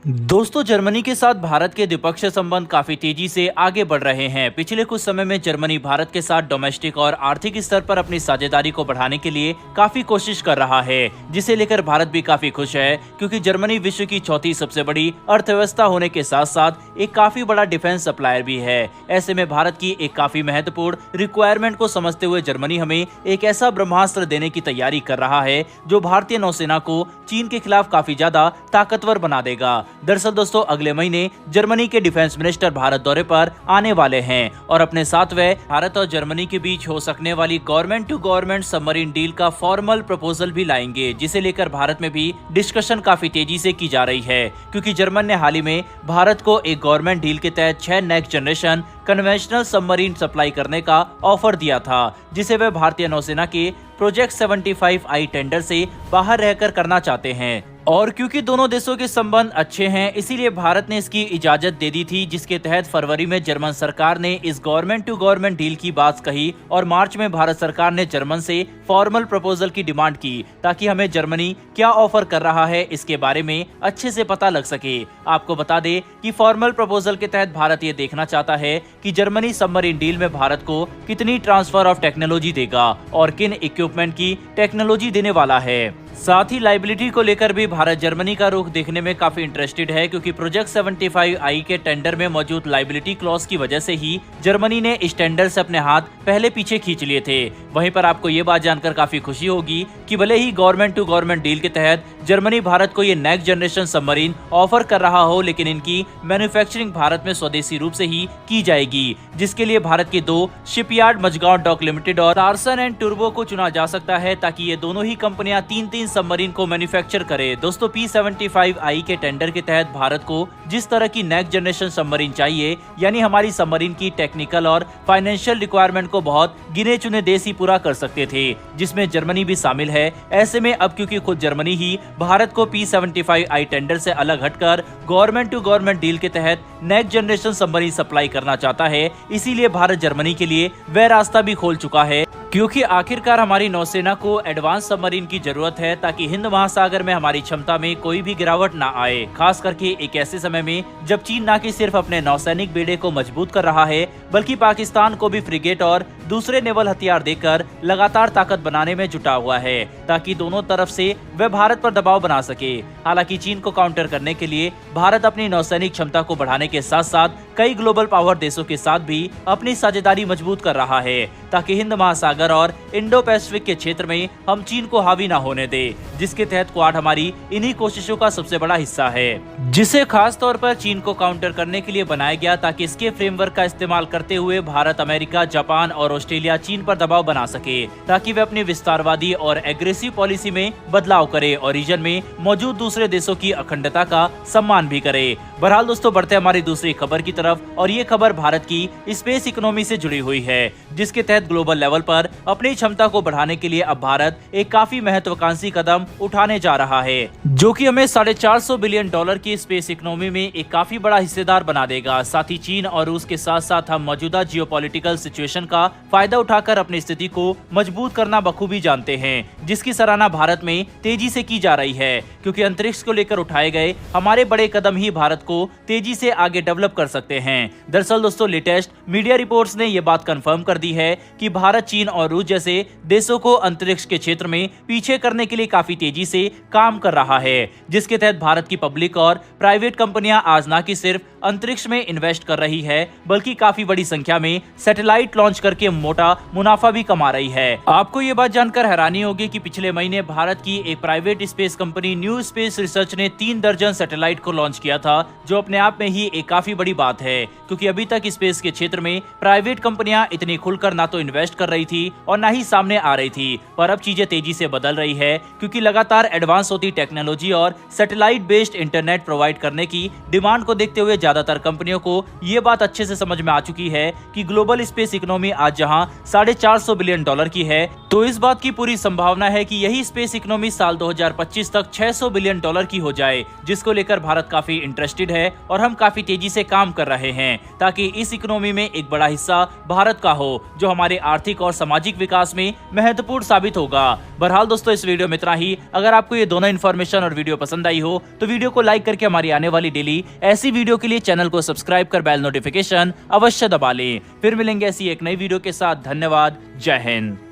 दोस्तों, जर्मनी के साथ भारत के द्विपक्षीय संबंध काफी तेजी से आगे बढ़ रहे हैं। पिछले कुछ समय में जर्मनी भारत के साथ डोमेस्टिक और आर्थिक स्तर पर अपनी साझेदारी को बढ़ाने के लिए काफी कोशिश कर रहा है, जिसे लेकर भारत भी काफी खुश है, क्योंकि जर्मनी विश्व की चौथी सबसे बड़ी अर्थव्यवस्था होने के साथ साथ एक काफी बड़ा डिफेंस सप्लायर भी है। ऐसे में भारत की एक काफी महत्वपूर्ण रिक्वायरमेंट को समझते हुए जर्मनी हमें एक ऐसा ब्रह्मास्त्र देने की तैयारी कर रहा है जो भारतीय नौसेना को चीन के खिलाफ काफी ज्यादा ताकतवर बना देगा। दरअसल दोस्तों, अगले महीने जर्मनी के डिफेंस मिनिस्टर भारत दौरे पर आने वाले हैं और अपने साथ वे भारत और जर्मनी के बीच हो सकने वाली government to government submarine deal का फॉर्मल प्रपोजल भी लाएंगे, जिसे लेकर भारत में भी डिस्कशन काफी तेजी से की जा रही है, क्योंकि जर्मन ने हाल ही में भारत को एक गवर्नमेंट डील के तहत 6 next generation conventional submarine supply करने का ऑफर दिया था, जिसे वे भारतीय नौसेना के प्रोजेक्ट 75I टेंडर से बाहर रहकर करना चाहते हैं। और क्योंकि दोनों देशों के संबंध अच्छे हैं, इसीलिए भारत ने इसकी इजाजत दे दी थी, जिसके तहत फरवरी में जर्मन सरकार ने इस गवर्नमेंट टू गवर्नमेंट डील की बात कही और मार्च में भारत सरकार ने जर्मन से फॉर्मल प्रपोजल की डिमांड की, ताकि हमें जर्मनी क्या ऑफर कर रहा है इसके बारे में अच्छे से पता लग सके। आपको बता दें कि फॉर्मल प्रपोजल के तहत भारत ये देखना चाहता है कि जर्मनी सबमरीन डील में भारत को कितनी ट्रांसफर ऑफ टेक्नोलॉजी देगा और किन इक्विपमेंट की टेक्नोलॉजी देने वाला है। साथ ही लाइबिलिटी को लेकर भी भारत जर्मनी का रुख देखने में काफी इंटरेस्टेड है, क्योंकि प्रोजेक्ट 75I के टेंडर में मौजूद लाइबिलिटी क्लॉज की वजह से ही जर्मनी ने इस टेंडर से अपने हाथ पहले पीछे खींच लिए थे। वहीं पर आपको ये बात जानकर काफी खुशी होगी कि भले ही गवर्नमेंट टू गवर्नमेंट डील के तहत जर्मनी भारत को ये नेक्स्ट जनरेशन सबमरीन ऑफर कर रहा हो, लेकिन इनकी मैन्युफैक्चरिंग भारत में स्वदेशी रूप से ही की जाएगी, जिसके लिए भारत के 2 शिपयार्ड मझगांव डॉक लिमिटेड और लार्सन एंड टुर्बो को चुना जा सकता है, ताकि ये दोनों ही कंपनियां 3-3 सबमरीन को मैन्युफैक्चर करे। दोस्तों, P75I के टेंडर के तहत भारत को जिस तरह की नेक्स्ट जनरेशन सबमरीन चाहिए, यानी हमारी सबमरीन की टेक्निकल और फाइनेंशियल रिक्वायरमेंट को बहुत गिने चुने देश ही पूरा कर सकते थे, जिसमें जर्मनी भी शामिल है। ऐसे में अब क्योंकि खुद जर्मनी ही भारत को P75I टेंडर से अलग हटकर गवर्नमेंट टू गवर्नमेंट डील के तहत नेक्स्ट जनरेशन सबमरीन सप्लाई करना चाहता है, इसीलिए भारत जर्मनी के लिए वह रास्ता भी खोल चुका है, क्योंकि आखिरकार हमारी नौसेना को एडवांस सबमरीन की जरूरत है, ताकि हिंद महासागर में हमारी क्षमता में कोई भी गिरावट ना आए। खास करके एक ऐसे समय में जब चीन न कि सिर्फ अपने नौसैनिक बेड़े को मजबूत कर रहा है, बल्कि पाकिस्तान को भी फ्रिगेट और दूसरे नेवल हथियार देकर लगातार ताकत बनाने में जुटा हुआ है, ताकि दोनों तरफ से वह भारत पर दबाव बना सके। हालांकि चीन को काउंटर करने के लिए भारत अपनी नौसैनिक क्षमता को बढ़ाने के साथ साथ कई ग्लोबल पावर देशों के साथ भी अपनी साझेदारी मजबूत कर रहा है, ताकि हिंद महासागर और इंडो पैसिफिक के क्षेत्र में हम चीन को हावी ना होने दे, जिसके तहत क्वाड हमारी इन्हीं कोशिशों का सबसे बड़ा हिस्सा है, जिसे खास तौर पर चीन को काउंटर करने के लिए बनाया गया, ताकि इसके फ्रेमवर्क का इस्तेमाल करते हुए भारत, अमेरिका, जापान और ऑस्ट्रेलिया चीन पर दबाव बना सके, ताकि वे अपनी विस्तारवादी और एग्रेसिव पॉलिसी में बदलाव करे और रीजन में मौजूद दूसरे देशों की अखंडता का सम्मान भी करे। बहरहाल दोस्तों, बढ़ते हमारी दूसरी खबर की तरफ, और ये खबर भारत की स्पेस इकोनॉमी से जुड़ी हुई है, जिसके तहत ग्लोबल लेवल पर अपनी क्षमता को बढ़ाने के लिए अब भारत एक काफी महत्वाकांक्षी कदम उठाने जा रहा है, जो कि हमें $450 बिलियन की स्पेस इकोनॉमी में एक काफी बड़ा हिस्सेदार बना देगा। साथ ही चीन और रूस के साथ साथ हम मौजूदा जियोपॉलिटिकल सिचुएशन का फायदा उठाकर अपनी स्थिति को मजबूत करना बखूबी जानते हैं, जिसकी सराहना भारत में तेजी से की जा रही है, क्योंकि अंतरिक्ष को लेकर उठाए गए हमारे बड़े कदम ही भारत को तेजी से आगे डेवलप कर सकते हैं। दरअसल दोस्तों, लेटेस्ट मीडिया रिपोर्ट्स ने यह बात कंफर्म कर दी है कि भारत, चीन और रूस जैसे देशों को अंतरिक्ष के क्षेत्र में पीछे करने के लिए काफी तेजी से काम कर रहा है, जिसके तहत भारत की पब्लिक और प्राइवेट कंपनियां आज न कि सिर्फ अंतरिक्ष में इन्वेस्ट कर रही है, बल्कि काफी बड़ी संख्या में सैटेलाइट लॉन्च करके मोटा मुनाफा भी कमा रही है। आपको ये बात जानकर हैरानी होगी कि पिछले महीने भारत की एक private space company new space research ने 3 दर्जन सैटेलाइट को लॉन्च किया था, जो अपने आप में ही एक काफी बड़ी बात है, क्योंकि अभी तक स्पेस के क्षेत्र में प्राइवेट कंपनियां इतनी खुलकर ना तो इन्वेस्ट कर रही थी और ना ही सामने आ रही थी। पर अब चीजें तेजी से बदल रही है, क्योंकि लगातार एडवांस होती टेक्नोलॉजी और सैटेलाइट बेस्ड इंटरनेट प्रोवाइड करने की डिमांड को देखते हुए ज्यादातर कंपनियों को ये बात अच्छे से समझ में आ चुकी है कि ग्लोबल स्पेस इकोनॉमी आज जहां जहां $450 बिलियन की है, तो इस बात की पूरी संभावना है कि यही स्पेस इकोनॉमी साल 2025 तक $600 बिलियन की हो जाए, जिसको लेकर भारत काफी इंटरेस्टेड है और हम काफी तेजी से काम कर रहे हैं ताकि इस इकोनॉमी में एक बड़ा हिस्सा भारत का हो, जो हमारे आर्थिक और सामाजिक विकास में महत्वपूर्ण साबित होगा। बहरहाल दोस्तों, इस वीडियो में इतना ही। अगर आपको ये दोनों इन्फॉर्मेशन और वीडियो पसंद आई हो तो वीडियो को लाइक करके हमारी आने वाली डेली ऐसी वीडियो के लिए चैनल को सब्सक्राइब कर बेल नोटिफिकेशन अवश्य दबा लें। फिर मिलेंगे ऐसी एक नई वीडियो के साथ। धन्यवाद। जय हिंद।